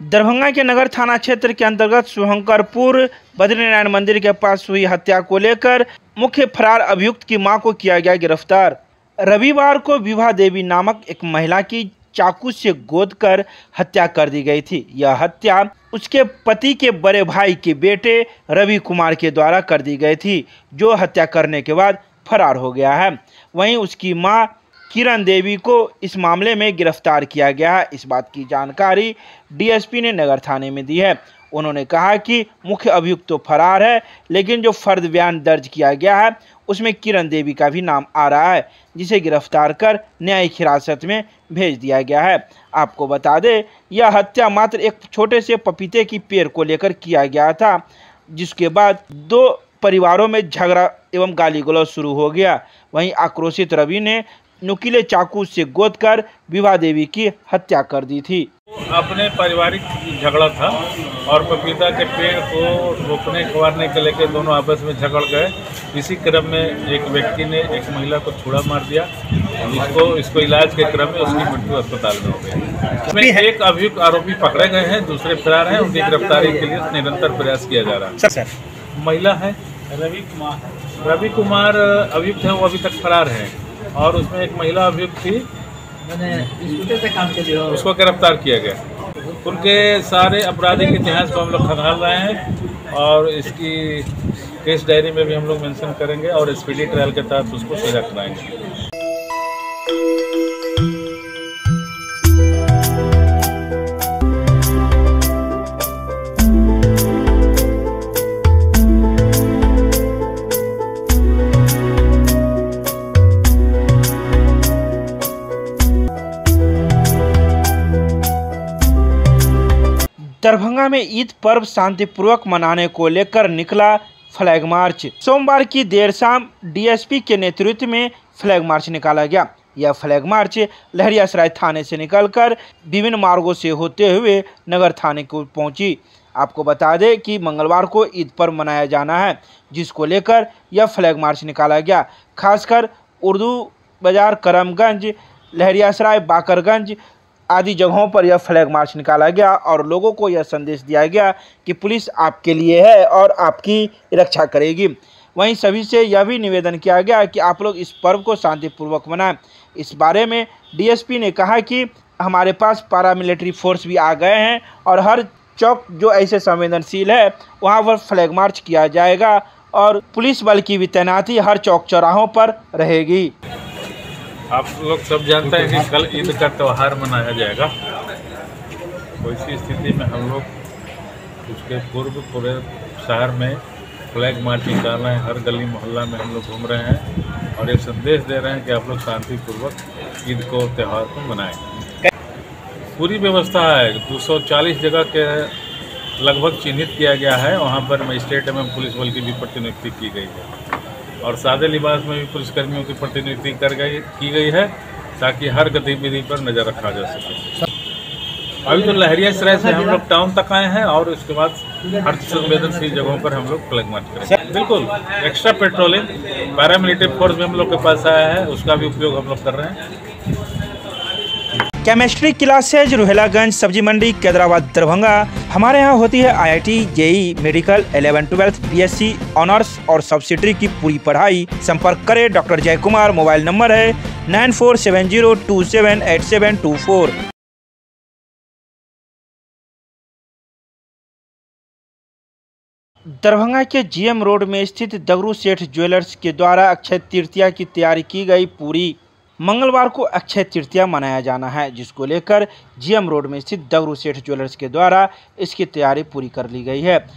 दरभंगा के नगर थाना क्षेत्र के अंतर्गत शुभंकरपुर बद्रीनारायण मंदिर के पास हुई हत्या को लेकर मुख्य फरार अभियुक्त की मां को किया गया गिरफ्तार। रविवार को विभा देवी नामक एक महिला की चाकू से गोद कर हत्या कर दी गई थी। यह हत्या उसके पति के बड़े भाई के बेटे रवि कुमार के द्वारा कर दी गई थी, जो हत्या करने के बाद फरार हो गया है। वहीं उसकी मां किरण देवी को इस मामले में गिरफ्तार किया गया है। इस बात की जानकारी डीएसपी ने नगर थाने में दी है। उन्होंने कहा कि मुख्य अभियुक्त तो फरार है, लेकिन जो फर्द बयान दर्ज किया गया है उसमें किरण देवी का भी नाम आ रहा है, जिसे गिरफ्तार कर न्यायिक हिरासत में भेज दिया गया है। आपको बता दें, यह हत्या मात्र एक छोटे से पपीते की पेड़ को लेकर किया गया था, जिसके बाद दो परिवारों में झगड़ा एवं गाली गलौज शुरू हो गया। वहीं आक्रोशित रवि ने नुकीले चाकू से गोद कर विभा देवी की हत्या कर दी थी। अपने पारिवारिक झगड़ा था और पपीता के पेड़ को रोकने कवारने के लेकर दोनों आपस में झगड़ गए। इसी क्रम में एक व्यक्ति ने एक महिला को छुरा मार दिया, इसको इलाज के क्रम में उसकी मृत्यु अस्पताल में हो गई। इसमें एक अभियुक्त आरोपी पकड़े गए हैं, दूसरे फरार हैं। उनकी गिरफ्तारी के लिए निरंतर प्रयास किया जा रहा है। महिला है रवि कुमार अभियुक्त है, वो अभी तक फरार है। और उसमें एक महिला अभियुक्त थी, उसको गिरफ्तार किया गया। उनके सारे आपराधिक इतिहास को हम लोग खंगाल रहे हैं और इसकी केस डायरी में भी हम लोग मेंशन करेंगे और स्पीडी ट्रायल के तहत उसको सजा कराएंगे। दरभंगा में ईद पर्व शांतिपूर्वक मनाने को लेकर निकला फ्लैग मार्च। सोमवार की देर शाम डीएसपी के नेतृत्व में फ्लैग मार्च निकाला गया। यह फ्लैग मार्च लहरियासराय थाने से निकलकर विभिन्न मार्गों से होते हुए नगर थाने को पहुंची। आपको बता दें कि मंगलवार को ईद पर्व मनाया जाना है, जिसको लेकर यह फ्लैग मार्च निकाला गया। खासकर उर्दू बाजार, करमगंज, लहरियासराय, बाकरगंज आदि जगहों पर यह फ्लैग मार्च निकाला गया और लोगों को यह संदेश दिया गया कि पुलिस आपके लिए है और आपकी रक्षा करेगी। वहीं सभी से यह भी निवेदन किया गया कि आप लोग इस पर्व को शांतिपूर्वक मनाएं। इस बारे में डीएसपी ने कहा कि हमारे पास पैरामिलिट्री फोर्स भी आ गए हैं और हर चौक जो ऐसे संवेदनशील है वहाँ पर फ्लैग मार्च किया जाएगा और पुलिस बल की भी तैनाती हर चौक चौराहों पर रहेगी। आप लोग सब जानते हैं कि कल ईद का त्यौहार मनाया जाएगा। वैसी स्थिति में हम लोग उसके पूर्व पूरे शहर में फ्लैग मार्च निकाल रहे हैं। हर गली मोहल्ला में हम लोग घूम रहे हैं और ये संदेश दे रहे हैं कि आप लोग शांतिपूर्वक ईद को त्यौहार को मनाएं। पूरी व्यवस्था है, 240 जगह के लगभग चिन्हित किया गया है। वहाँ पर मजिस्ट्रेट एवं पुलिस बल की भी प्रतिनियुक्ति की गई है और सादे लिबास में भी पुलिसकर्मियों की प्रतिनियुक्ति की गई है, ताकि हर गतिविधि पर नज़र रखा जा सके। अभी तो लहरियासराय से हम लोग टाउन तक आए हैं और उसके बाद हर संवेदनशील जगहों पर हम लोग फ्लैग मार्च करेंगे। बिल्कुल एक्स्ट्रा पेट्रोलिंग, पैरामिलिट्री फोर्स भी हम लोग के पास आया है, उसका भी उपयोग हम लोग कर रहे हैं। केमिस्ट्री क्लासेज रुहेलागंज सब्जी मंडी कैदराबाद दरभंगा। हमारे यहाँ होती है IIT, JEE, medical, 11, 12, BSc, honours और सब्सिडरी की पूरी पढ़ाई। संपर्क करें डॉक्टर जय कुमार। मोबाइल नंबर है 9470278724। दरभंगा के जीएम रोड में स्थित दगरू सेठ ज्वेलर्स के द्वारा अक्षय तृतीया की तैयारी की गई पूरी। मंगलवार को अक्षय तृतीया मनाया जाना है, जिसको लेकर जीएम रोड में स्थित दगरू सेठ ज्वेलर्स के द्वारा इसकी तैयारी पूरी कर ली गई है।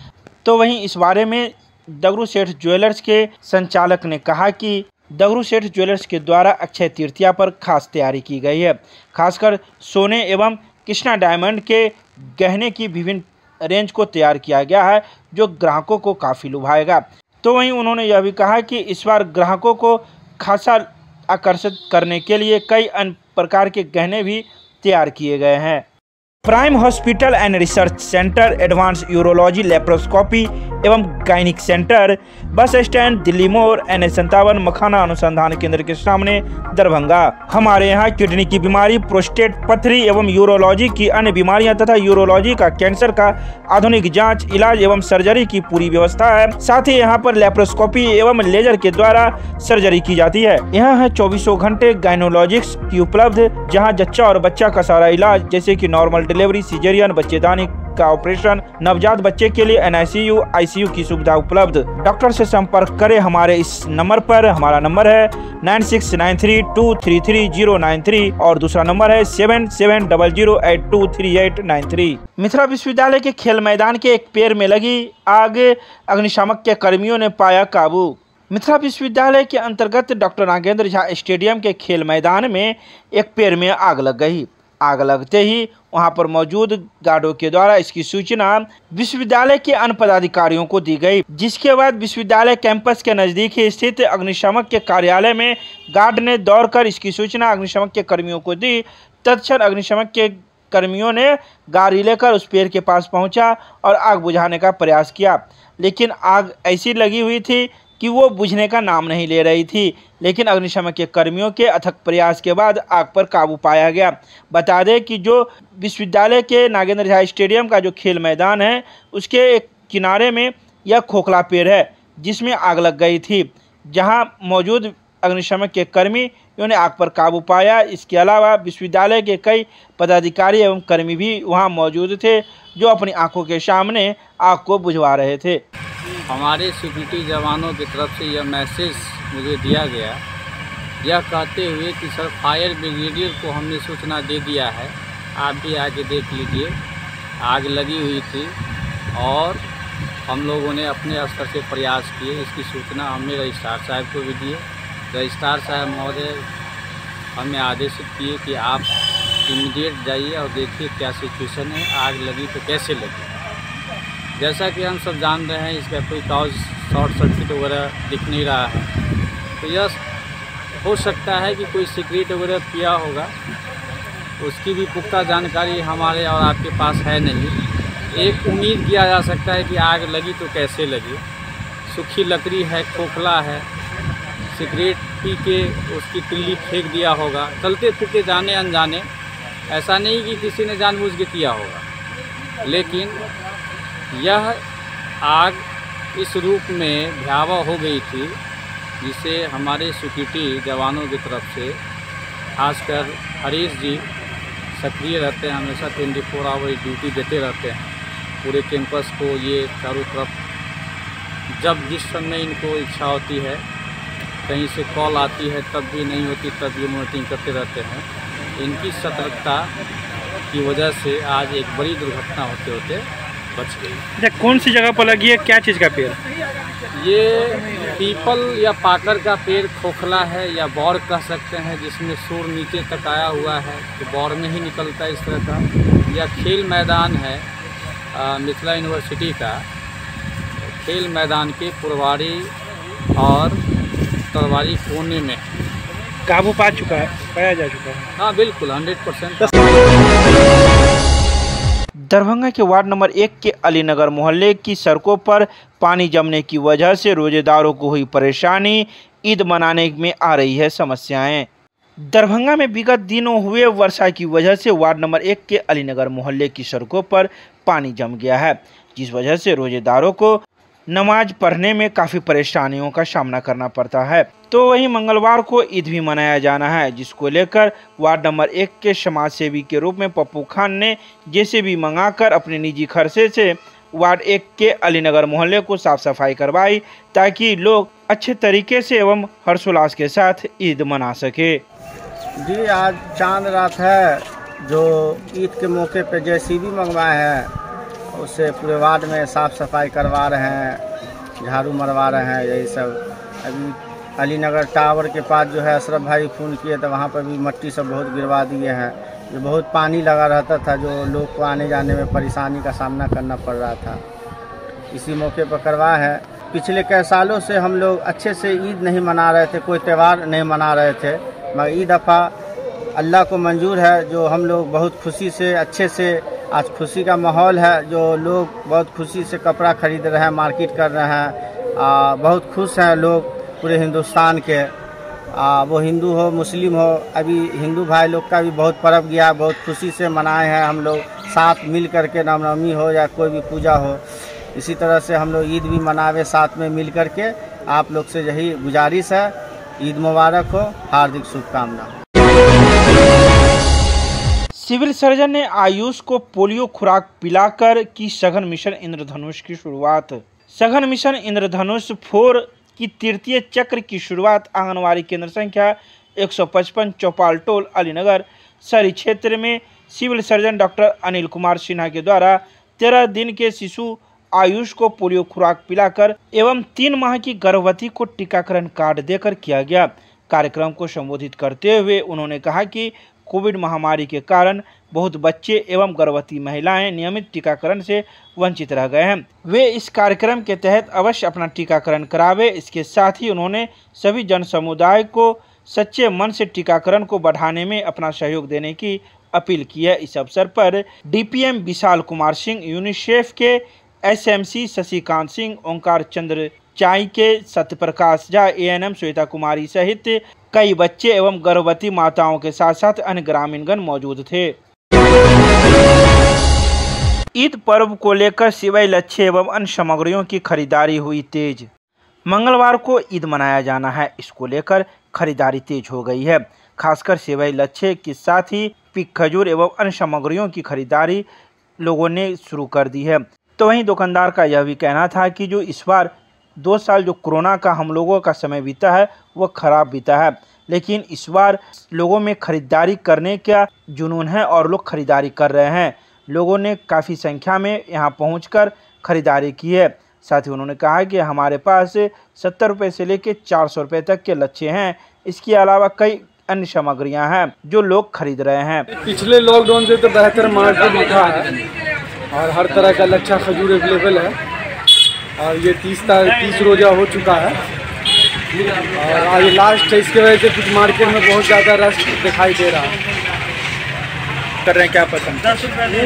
तो वहीं इस बारे में दगरू सेठ ज्वेलर्स के संचालक ने कहा कि दगरू सेठ ज्वेलर्स के द्वारा अक्षय तृतीया पर खास तैयारी की गई है। खासकर सोने एवं कृष्णा डायमंड के गहने की विभिन्न रेंज को तैयार किया गया है, जो ग्राहकों को काफ़ी लुभाएगा। तो वहीं उन्होंने यह भी कहा कि इस बार ग्राहकों को खासा आकर्षित करने के लिए कई अन्य प्रकार के गहने भी तैयार किए गए हैं। Prime hospital and research centre, advance urology laparoscopy एवं gynaec centre, bus stand Delhi मोड़, NH57 मखाना अनुसंधान केंद्र के सामने, दरभंगा। हमारे यहाँ किडनी की बीमारी, प्रोस्टेट, पथरी एवं यूरोलॉजी की अन्य बीमारियां तथा यूरोलॉजी का, कैंसर का आधुनिक जांच, इलाज एवं सर्जरी की पूरी व्यवस्था है। साथ ही यहाँ पर लेप्रोस्कोपी एवं लेजर के द्वारा सर्जरी की जाती है। यहाँ है 24 घंटे गायनोलॉजिक्स की उपलब्ध, जहाँ जच्चा और बच्चा का सारा इलाज जैसे कि नॉर्मल डिलीवरी, सिजेरियन, बच्चेदानी का ऑपरेशन, नवजात बच्चे के लिए NICU, ICU की सुविधा उपलब्ध। डॉक्टर से संपर्क करें हमारे इस नंबर पर। हमारा नंबर है 9693233093 और दूसरा नंबर है 7700823893। मिथिला विश्वविद्यालय के खेल मैदान के एक पेड़ में लगी आग, अग्निशामक के कर्मियों ने पाया काबू। मिथिला विश्वविद्यालय के अंतर्गत डॉक्टर नागेंद्र झा स्टेडियम के खेल मैदान में एक पेड़ में आग लग गई। आग लगते ही वहां पर मौजूद गार्डों के द्वारा इसकी सूचना विश्वविद्यालय के अन्य पदाधिकारियों को दी गई, जिसके बाद विश्वविद्यालय कैंपस के नजदीक ही स्थित अग्निशामक के कार्यालय में गार्ड ने दौड़कर इसकी सूचना अग्निशामक के कर्मियों को दी। तत्क्षण अग्निशामक के कर्मियों ने गाड़ी लेकर उस पेड़ के पास पहुंचा और आग बुझाने का प्रयास किया, लेकिन आग ऐसी लगी हुई थी कि वो बुझने का नाम नहीं ले रही थी। लेकिन अग्निशमन के कर्मियों के अथक प्रयास के बाद आग पर काबू पाया गया। बता दें कि जो विश्वविद्यालय के नागेंद्र झा स्टेडियम का जो खेल मैदान है, उसके एक किनारे में यह खोखला पेड़ है जिसमें आग लग गई थी, जहां मौजूद अग्निशमन के कर्मियों ने आग पर काबू पाया। इसके अलावा विश्वविद्यालय के कई पदाधिकारी एवं कर्मी भी वहां मौजूद थे, जो अपनी आंखों के सामने आग को बुझवा रहे थे। हमारे सिक्योरिटी जवानों की तरफ से यह मैसेज मुझे दिया गया, यह कहते हुए कि सर फायर ब्रिगेडियर को हमने सूचना दे दिया है, आप भी आके देख लीजिए। आग लगी हुई थी और हम लोगों ने अपने स्तर से प्रयास किए। इसकी सूचना हमने रजिस्ट्रार साहब को भी दिए। रजिस्ट्रार साहब महोदय हमें आदेशित किए कि आप इमीडिएट जाइए और देखिए क्या सिचुएशन है, आग लगी तो कैसे लगी। जैसा कि हम सब जान रहे हैं, इसका कोई कॉज शॉर्ट सर्किट वगैरह दिख नहीं रहा है, तो यह हो सकता है कि कोई सीक्रेट वगैरह किया होगा। उसकी भी पुख्ता जानकारी हमारे और आपके पास है नहीं। एक उम्मीद किया जा सकता है कि आग लगी तो कैसे लगी। सूखी लकड़ी है, खोखला है, सिगरेट पी के उसकी तिल्ली फेंक दिया होगा, चलते फिरते जाने अनजाने। ऐसा नहीं कि किसी ने जानबूझ के किया होगा, लेकिन यह आग इस रूप में भयावह हो गई थी, जिसे हमारे सिक्योरिटी जवानों की तरफ से, खासकर हरीश जी सक्रिय रहते हैं, हमेशा 24 आवर ड्यूटी देते रहते हैं पूरे कैंपस को। ये चारों तरफ जब जिस समय इनको इच्छा होती है, कहीं से कॉल आती है तब भी नहीं होती, तब ये मॉनिटरिंग करते रहते हैं। इनकी सतर्कता की वजह से आज एक बड़ी दुर्घटना होते होते बच गई। कौन सी जगह पर लगी है, क्या चीज़ का पेड़? ये पीपल या पाकर का पेड़ खोखला है, या बौर कह सकते हैं, जिसमें सूर नीचे तक आया हुआ है, तो बौर में ही निकलता है इस तरह का। यह खेल मैदान है मिथिला यूनिवर्सिटी का। खेल मैदान के पुरवारी और तरवारी कोने में काबू पाया जा चुका है। हाँ बिल्कुल, 100%। दरभंगा के वार्ड नंबर 1 के अलीनगर मोहल्ले की सड़कों पर पानी जमने की वजह से रोजेदारों को हुई परेशानी, ईद मनाने में आ रही है समस्याएं। दरभंगा में विगत दिनों हुए वर्षा की वजह से वार्ड नंबर 1 के अलीनगर मोहल्ले की सड़कों पर पानी जम गया है, जिस वजह से रोजेदारों को नमाज पढ़ने में काफ़ी परेशानियों का सामना करना पड़ता है। तो वहीं मंगलवार को ईद भी मनाया जाना है, जिसको लेकर वार्ड नंबर 1 के समाज सेवी के रूप में पप्पू खान ने जेसीबी मंगाकर अपने निजी खर्चे से वार्ड 1 के अलीनगर मोहल्ले को साफ सफाई करवाई, ताकि लोग अच्छे तरीके से एवं हर्षोल्लास के साथ ईद मना सके। जी, आज चांद रात है, जो ईद के मौके पे जेसीबी मंगवाए हैं, उससे पूरे वार्ड में साफ़ सफाई करवा रहे हैं, झाड़ू मरवा रहे हैं, यही सब। अभी अलीनगर टावर के पास जो है अशरफ भाई फ़ोन किए तो वहाँ पर भी मट्टी सब बहुत गिरवा दिए हैं। जो बहुत पानी लगा रहता था, जो लोग को आने जाने में परेशानी का सामना करना पड़ रहा था, इसी मौके पर करवा है। पिछले कई सालों से हम लोग अच्छे से ईद नहीं मना रहे थे, कोई त्यौहार नहीं मना रहे थे, मगर ई दफ़ा अल्लाह को मंजूर है, जो हम लोग बहुत खुशी से अच्छे से आज खुशी का माहौल है, जो लोग बहुत खुशी से कपड़ा खरीद रहे हैं, मार्केट कर रहे हैं। बहुत खुश हैं लोग पूरे हिंदुस्तान के, वो हिंदू हो मुस्लिम हो। अभी हिंदू भाई लोग का भी बहुत पर्व गया, बहुत खुशी से मनाए हैं हम लोग साथ मिल करके, रामनवमी हो या कोई भी पूजा हो। इसी तरह से हम लोग ईद भी मनावे साथ में मिल करके। आप लोग से यही गुजारिश है, ईद मुबारक हो, हार्दिक शुभकामना। सिविल सर्जन ने आयुष को पोलियो खुराक पिलाकर की सघन मिशन इंद्रधनुष की शुरुआत। सघन मिशन इंद्रधनुष 4 की तृतीय चक्र की शुरुआत आंगनवाड़ी केंद्र संख्या 155 चौपाल टोल अलीनगर शहरी क्षेत्र में civil surgeon doctor Anil Kumar Sinha के द्वारा 13 दिन के शिशु आयुष को पोलियो खुराक पिलाकर एवं 3 माह की गर्भवती को टीकाकरण कार्ड देकर किया गया। कार्यक्रम को संबोधित करते हुए उन्होंने कहा कि कोविड महामारी के कारण बहुत बच्चे एवं गर्भवती महिलाएं नियमित टीकाकरण से वंचित रह गए हैं। वे इस कार्यक्रम के तहत अवश्य अपना टीकाकरण करावे। इसके साथ ही उन्होंने सभी जन समुदाय को सच्चे मन से टीकाकरण को बढ़ाने में अपना सहयोग देने की अपील की है। इस अवसर पर डीपीएम विशाल कुमार सिंह, यूनिसेफ के एसएमसी शशिकांत सिंह, ओंकार चंद्र चाई के सत्यप्रकाश झा, एएनएम श्वेता कुमारी सहित कई बच्चे एवं गर्भवती माताओं के साथ साथ अन्य ग्रामीणगण मौजूद थे। ईद पर्व को लेकर सिवई लच्छे एवं अन्य सामग्रियों की खरीदारी हुई तेज। मंगलवार को ईद मनाया जाना है, इसको लेकर खरीदारी तेज हो गई है। खासकर सिवई लच्छे के साथ ही पिक खजूर एवं अन्य सामग्रियों की खरीदारी लोगों ने शुरू कर दी है। तो वहीं दुकानदार का यह भी कहना था कि जो इस बार 2 साल जो कोरोना का हम लोगों का समय बीता है वो खराब बीता है, लेकिन इस बार लोगों में खरीदारी करने का जुनून है और लोग खरीदारी कर रहे हैं। लोगों ने काफ़ी संख्या में यहाँ पहुंचकर खरीदारी की है। साथ ही उन्होंने कहा कि हमारे पास 70 रुपये से लेकर 400 रुपये तक के लच्छे हैं। इसके अलावा कई अन्य सामग्रियां हैं जो लोग खरीद रहे हैं। पिछले लॉकडाउन से तो बेहतर मार्केट दिखा है और हर तरह का लच्छा खजूर अवेलेबल है और ये 30 रोज़ा हो चुका है और आज लास्ट है। इसकी वजह से कुछ मार्केट में बहुत ज़्यादा रश दिखाई दे रहा है। कर रहे हैं क्या पसंद?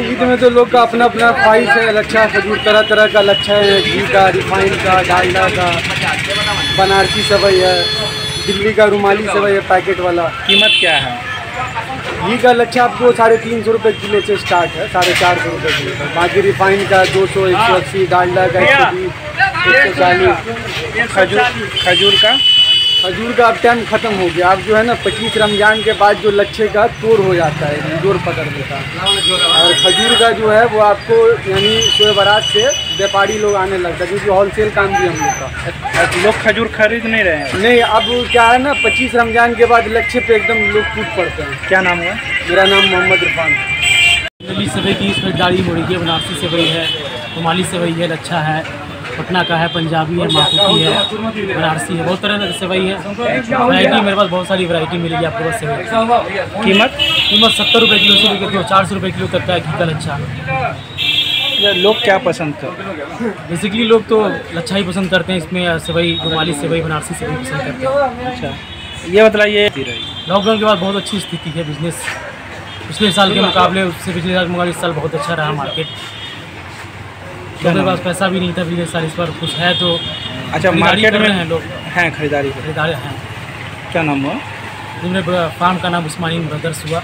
ईद में तो लोग का अपना अपना ख्वाहिश है। लच्छा खजूर तरह तरह का लच्छा है, घी का, रिफाइंड का, डालडा का, बनारसी सेवई है, दिल्ली का रुमाली सेवई है पैकेट वाला। कीमत क्या है? घी का लच्छा आपको 350 रुपये किलो से स्टार्ट है, 450 रुपये किलो तक। बाकी रिफाइंड का 200, 180, डालडा का 120, 140। खजूर का अब टाइम ख़त्म हो गया। अब जो है ना 25 रमज़ान के बाद जो लच्छे का तोड़ हो जाता है, जोर पकड़ देता है। और खजूर का जो है वो आपको यानी शोए बारात से व्यापारी लोग आने लगता है, क्योंकि होलसेल काम भी हम लोग का। लोग खजूर खरीद नहीं रहे हैं? नहीं, अब क्या है ना 25 रमज़ान के बाद लच्छे पे एकदम लोग टूट पड़ते हैं। क्या नाम है? मेरा नाम मोहम्मद इरफान। दिल्ली सेवई की इसमें दाढ़ी मुड़ी है, बनारसी सेवई है, रुमाली सेवई है, लच्छा है, पटना का है, पंजाबी है, माकुटी है, बनारसी है, बहुत तरह की सेवई है। वैरायटी मेरे पास बहुत सारी वैरायटी मिलेगी आपको बस सेवई। कीमत 70 रुपये किलो से लेकर 400 रुपये किलो तक का है घी का लच्छा। लोग क्या पसंद करते हैं? बेसिकली लोग तो लच्छा ही पसंद करते हैं। इसमें सेवई, रुमाली सेवई, बनारसी सेवई पसंद करते हैं। अच्छा, ये बताइए, लॉकडाउन के बाद बहुत अच्छी स्थिति है बिजनेस। पिछले साल के मुकाबले, उससे पिछले साल के मुकाबले इस साल बहुत अच्छा रहा मार्केट। मेरे पास पैसा भी नहीं था पिछले साल, इस पर कुछ है तो अच्छा मार्केट में हैं लोग हैं खरीदारी हैं। क्या नाम हुआ? मेरे फार्म का नाम उस्मानी ब्रदर्स हुआ।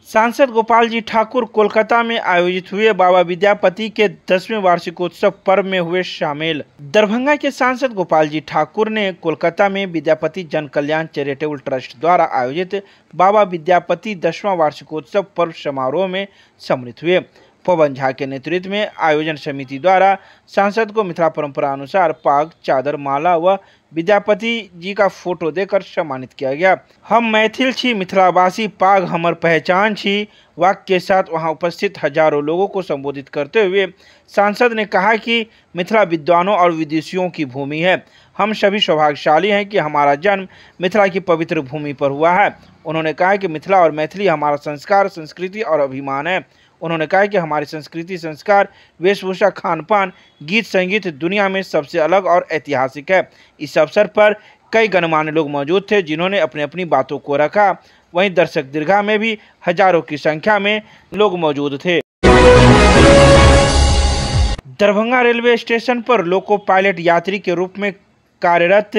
सांसद गोपाल जी ठाकुर कोलकाता में आयोजित हुए बाबा विद्यापति के 10वें वार्षिकोत्सव पर्व में हुए शामिल। दरभंगा के सांसद गोपाल जी ठाकुर ने कोलकाता में विद्यापति जन कल्याण चैरिटेबल ट्रस्ट द्वारा आयोजित बाबा विद्यापति 10वां वार्षिकोत्सव पर्व समारोह में सम्मिलित हुए। पवन झा के नेतृत्व में आयोजन समिति द्वारा सांसद को मिथिला परंपरा अनुसार पाग, चादर, माला व विद्यापति जी का फोटो देकर सम्मानित किया गया। हम मैथिल छी, मिथिलावासी, पाग हमर पहचान छी वाक्य के साथ वहां उपस्थित हजारों लोगों को संबोधित करते हुए सांसद ने कहा कि मिथिला विद्वानों और विदेशियों की भूमि है। हम सभी सौभाग्यशाली हैं कि हमारा जन्म मिथिला की पवित्र भूमि पर हुआ है। उन्होंने कहा कि मिथिला और मैथिली हमारा संस्कार, संस्कृति और अभिमान है। उन्होंने कहा कि हमारी संस्कृति, संस्कार, वेशभूषा, खान पान, गीत संगीत दुनिया में सबसे अलग और ऐतिहासिक है। इस अवसर पर कई गणमान्य लोग मौजूद थे जिन्होंने अपनी अपनी बातों को रखा। वहीं दर्शक दीर्घा में भी हजारों की संख्या में लोग मौजूद थे। दरभंगा रेलवे स्टेशन पर लोको पायलट यात्री के रूप में कार्यरत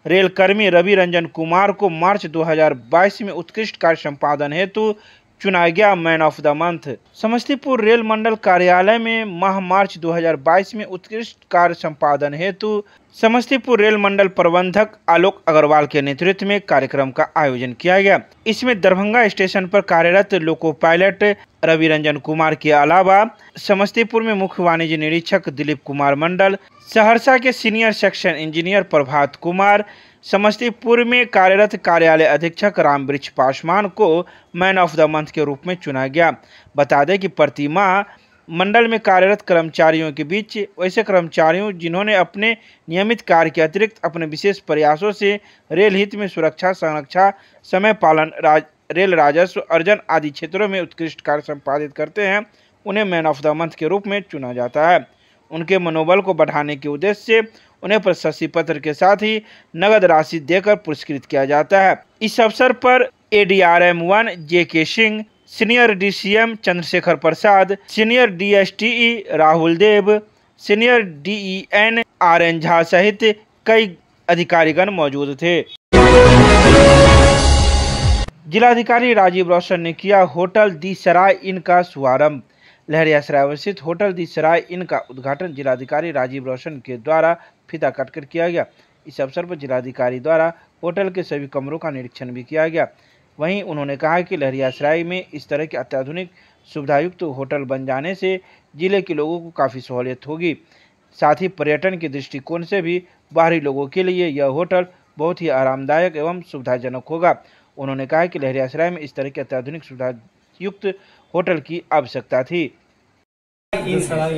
रेलकर्मी रवि रंजन कुमार को मार्च 2022 में उत्कृष्ट कार्य संपादन हेतु चुना गया man of the month. Samastipur rail मंडल कार्यालय में माह मार्च 2022 में उत्कृष्ट कार्य संपादन हेतु समस्तीपुर रेल मंडल प्रबंधक आलोक अग्रवाल के नेतृत्व में कार्यक्रम का आयोजन किया गया। इसमें दरभंगा स्टेशन पर कार्यरत लोको पायलट रवि रंजन कुमार के अलावा समस्तीपुर में मुख्य वाणिज्य निरीक्षक दिलीप कुमार मंडल, सहरसा के senior section engineer Prabhat Kumar, Samastipur में कार्यरत कार्यालय अधीक्षक रामवृक्ष पासवान को मैन ऑफ द मंथ के रूप में चुना गया। बता दें कि प्रति माह मंडल में कार्यरत कर्मचारियों के बीच वैसे कर्मचारियों जिन्होंने अपने नियमित कार्य के अतिरिक्त अपने विशेष प्रयासों से रेल हित में सुरक्षा, संरक्षा, समय पालन, रेल राजस्व अर्जन आदि क्षेत्रों में उत्कृष्ट कार्य संपादित करते हैं, उन्हें मैन ऑफ द मंथ के रूप में चुना जाता है। उनके मनोबल को बढ़ाने के उद्देश्य से उन्हें प्रशस्ति पत्र के साथ ही नगद राशि देकर पुरस्कृत किया जाता है। इस अवसर पर ADRM-1 JK Singh, senior DCM Chandrashekhar Prasad, senior DSTE Rahul Dev, senior DEN RN Jha सहित कई अधिकारीगण मौजूद थे। जिलाधिकारी राजीव रौशन ने किया होटल दी सराय इन का शुभारंभ। लहरियासराय स्थित होटल दी सराय इन का उद्घाटन जिलाधिकारी राजीव रौशन के द्वारा फीता काटकर किया गया। इस अवसर पर जिलाधिकारी द्वारा होटल के सभी कमरों का निरीक्षण भी किया गया। वहीं उन्होंने कहा कि लहरियासराय में इस तरह के अत्याधुनिक सुविधायुक्त होटल बन जाने से जिले के लोगों को काफ़ी सहूलियत होगी। साथ ही पर्यटन के दृष्टिकोण से भी बाहरी लोगों के लिए यह होटल बहुत ही आरामदायक एवं सुविधाजनक होगा। उन्होंने कहा कि लहरियासराय में इस तरह के अत्याधुनिक सुविधायुक्त होटल की आवश्यकता थी। सराय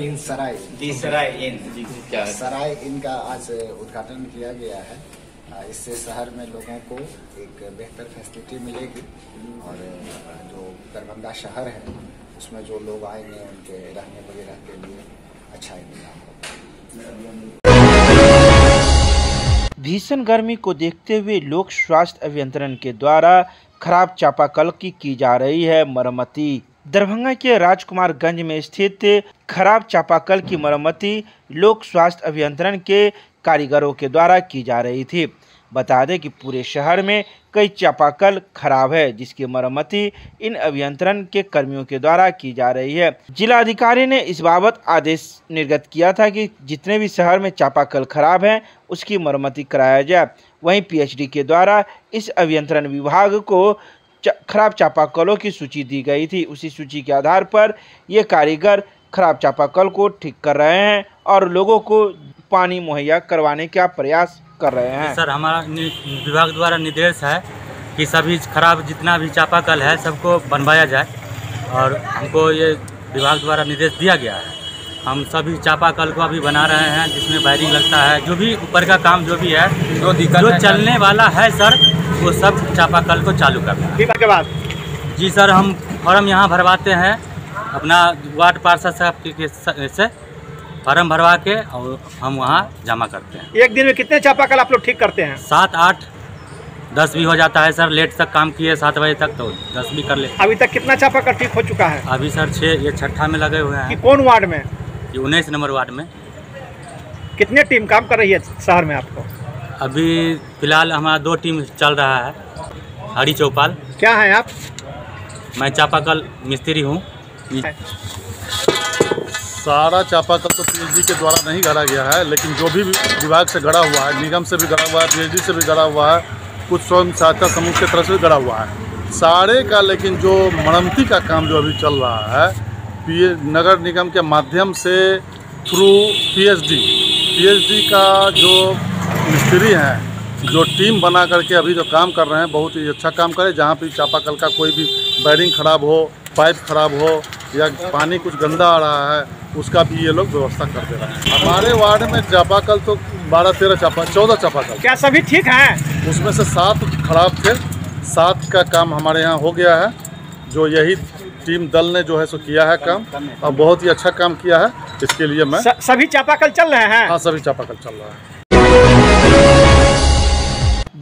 इन का आज उद्घाटन किया गया है। इससे शहर में लोगों को एक बेहतर फैसिलिटी मिलेगी और जो दरभंगा शहर है उसमें जो लोग आएंगे उनके रहने वगैरह के लिए अच्छा इंतजाम होगा। भीषण गर्मी को देखते हुए लोक स्वास्थ्य अभियंत्रण के द्वारा खराब चापाकल की जा रही है मरम्मती। दरभंगा के राजकुमारगंज में स्थित खराब चापाकल की मरम्मती लोक स्वास्थ्य अभियंत्रण के कारीगरों के द्वारा की जा रही थी। बता दें कि पूरे शहर में कई चापाकल खराब है जिसकी मरम्मती इन अभियंत्रण के कर्मियों के द्वारा की जा रही है। जिलाधिकारी ने इस बाबत आदेश निर्गत किया था कि जितने भी शहर में चापाकल खराब है उसकी मरम्मती कराया जाए। वहीं PHD के द्वारा इस अभियंत्रण विभाग को खराब चापाकलों की सूची दी गई थी। उसी सूची के आधार पर ये कारीगर खराब चापाकल को ठीक कर रहे हैं और लोगों को पानी मुहैया करवाने का प्रयास कर रहे हैं। सर, हमारा विभाग द्वारा निर्देश है कि सभी खराब जितना भी चापाकल है सबको बनवाया जाए और हमको ये विभाग द्वारा निर्देश दिया गया है। हम सभी चापाकल को अभी बना रहे हैं जिसमें वायरिंग लगता है, जो भी ऊपर का काम जो भी है जो चलने वाला है सर वो सब चापाकल को चालू करना है। के बाद जी सर, हम फॉर्म यहाँ भरवाते हैं अपना वार्ड पार्षद साहब से फॉर्म भरवा के और हम वहाँ जमा करते हैं। एक दिन में कितने चापाकल आप लोग ठीक करते हैं? 7, 8, 10 भी हो जाता है सर। लेट तक काम किए 7 बजे तक तो 10 भी कर ले। अभी तक कितना चापाकल ठीक हो चुका है? अभी सर 6, ये 6ठा में लगे हुए हैं। कौन वार्ड में? ये 19 नंबर वार्ड में। कितने टीम काम कर रही है शहर में आपको? अभी फिलहाल हमारा 2 टीम चल रहा है। हरी चौपाल। क्या है आप? मैं चापाकल मिस्त्री हूँ। सारा चापाकल तो PHD के द्वारा नहीं गढ़ा गया है, लेकिन जो भी विभाग से गढ़ा हुआ है, निगम से भी गढ़ा हुआ है, PHD से भी गढ़ा हुआ है, कुछ स्वयं सहायता समूह की तरफ से भी गढ़ा हुआ है सारे का। लेकिन जो मरम्मती का काम जो अभी चल रहा है नगर निगम के माध्यम से थ्रू PHD का जो मिस्त्री हैं, जो टीम बना करके अभी जो काम कर रहे हैं बहुत ही अच्छा काम करे। जहाँ भी चापाकल का कोई भी वायरिंग खराब हो, पाइप खराब हो या पानी कुछ गंदा आ रहा है उसका भी ये लोग व्यवस्था कर दे रहे हैं। हमारे वार्ड में चापाकल तो 14 चापाकल। क्या सभी ठीक हैं? उसमें से 7 खराब थे। 7 का काम हमारे यहाँ हो गया है। जो यही टीम दल ने जो है सो किया है काम और बहुत ही अच्छा काम किया है। इसके लिए मैं सभी चापाकल चल रहे हैं। हाँ, सभी चापाकल चल रहा है।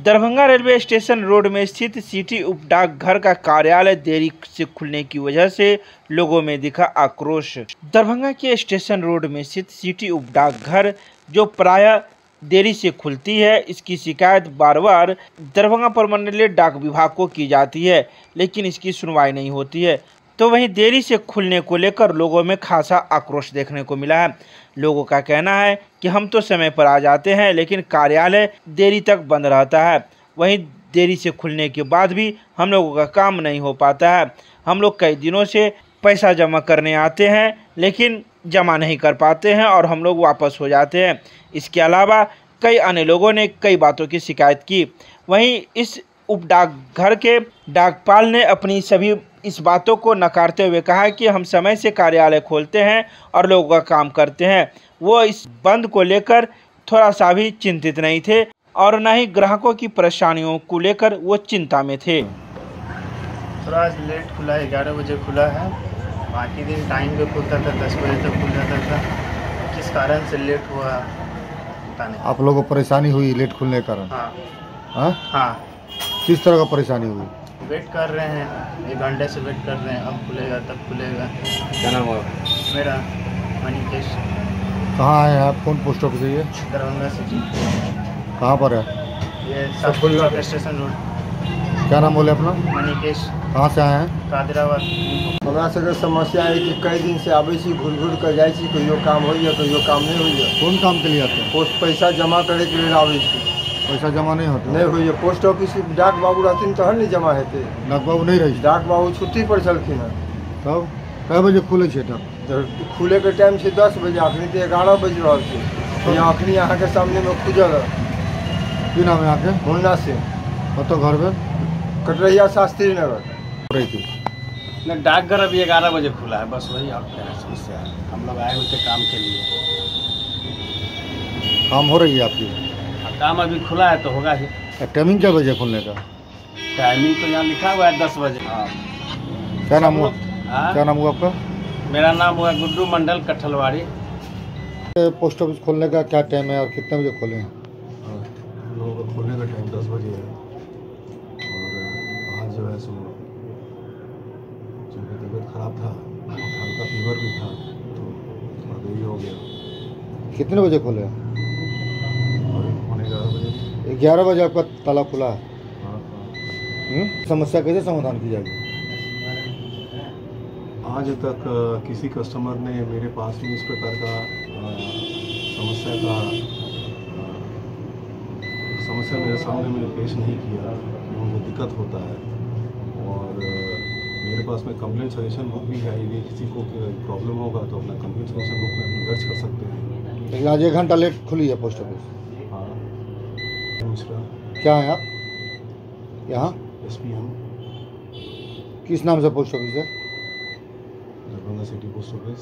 दरभंगा रेलवे स्टेशन रोड में स्थित सिटी उप डाकघर का कार्यालय देरी से खुलने की वजह से लोगों में दिखा आक्रोश। दरभंगा के स्टेशन रोड में स्थित सिटी उप डाकघर जो प्रायः देरी से खुलती है, इसकी शिकायत बार बार दरभंगा परमंडलीय डाक विभाग को की जाती है, लेकिन इसकी सुनवाई नहीं होती है। तो वहीं देरी से खुलने को लेकर लोगों में खासा आक्रोश देखने को मिला है। लोगों का कहना है कि हम तो समय पर आ जाते हैं, लेकिन कार्यालय देरी तक बंद रहता है। वहीं देरी से खुलने के बाद भी हम लोगों का काम नहीं हो पाता है। हम लोग कई दिनों से पैसा जमा करने आते हैं, लेकिन जमा नहीं कर पाते हैं और हम लोग वापस हो जाते हैं। इसके अलावा कई अन्य लोगों ने कई बातों की शिकायत की। वहीं इस उप डाकघर के डाकपाल ने अपनी सभी इस बातों को नकारते हुए कहा कि हम समय से कार्यालय खोलते हैं और लोगों का काम करते हैं। वो इस बंद को लेकर थोड़ा सा भी चिंतित नहीं थे और न ही ग्राहकों की परेशानियों को लेकर वो चिंता में थे। थोड़ा आज लेट खुला है, 11 बजे खुला है। बाकी दिन टाइम पे खुलता था, 10 बजे तक खुल जाता था। किस कारण से लेट हुआ पता नहीं। आप लोगों को परेशानी हुई लेट खुलने के कारण? हाँ हाँ, किस तरह का परेशानी हुई? वेट कर रहे हैं, 1 घंटे से वेट कर रहे हैं, अब खुलेगा तब खुलेगा। क्या नाम हुआ? मेरा मनीकेश। कहाँ है आप? कौन पोस्ट ऑफिस है ये? दरभंगा सिटी। कहाँ पर है ये सब स्टेशन रोड। क्या नाम बोले अपना? मनीकेश। कहाँ से आए हैं? कादिराबाद। हमरा सबके समस्या है कि कई दिन से आबै छी, घूर घूर कर जाइ छी, कहियो काम होइए कहियो काम नहीं होइए। कौन काम के लिए आते हैं? पोस्ट पैसा जमा करे के लिए आबै छी, पैसा जमा नहीं होता? नहीं होइए। पोस्ट ऑफिस डाक बाबू रहथिन तहन नहीं जमा हेतै। डाक बाबू नहीं रही? डाक बाबू छुट्टी पर छलखिन हैं। तब कै बजे खुले छे? डाक खुले के टाइम छै 10 बजे, अखनी तो 11 बज रहल छै। यहाँ अखनी अहाँ के सामने में खुजल है। की नाम है यहाँ के? मुन्ना से। तो घर में कटरैया शास्त्री नगर रही थी। डाकघर अभी 11 बजे खुला है, बस वही आप क्या समस्या है। हम लोग आए हुए थे काम के लिए। काम हो रही है आपकी? काम अभी खुला है तो होगा ही। टाइमिंग क्या बजे खुलने का? टाइमिंग तो यहाँ लिखा हुआ है 10 बजे। हाँ। क्या नाम हुआ? क्या नाम हुआ आपका? मेरा नाम हुआ गुड्डू मंडल, कठलवाड़ी। पोस्ट ऑफिस खोलने का क्या टाइम है और कितने बजे खोले हैं? हम लोगों का खोलने का टाइम 10 बजे है और आज जो है सो चूँकि तबीयत ख़राब था और हल्का फीवर भी था तो थोड़ा देरी हो गया। कितने बजे खोले हैं? और 11 बजे। 11 बजे आपका ताला खुला है? हाँ। समस्या कैसे समाधान की जाएगी? आज तक किसी कस्टमर ने मेरे पास में इस प्रकार का समस्या मेरे सामने में पेश नहीं किया कि उनको दिक्कत होता है। और मेरे पास में कंप्लेंट सजेशन बुक भी है, यदि किसी को प्रॉब्लम होगा तो अपना कंप्लेंट सजेशन बुक में हम दर्ज कर सकते हैं। लेकिन आज 1 घंटा लेट खुली है पोस्ट ऑफिस? हाँ। मिश्रा। क्या है आप यहाँ? SPM। किस नाम से पोस्ट ऑफिस है? Darbhanga city post office.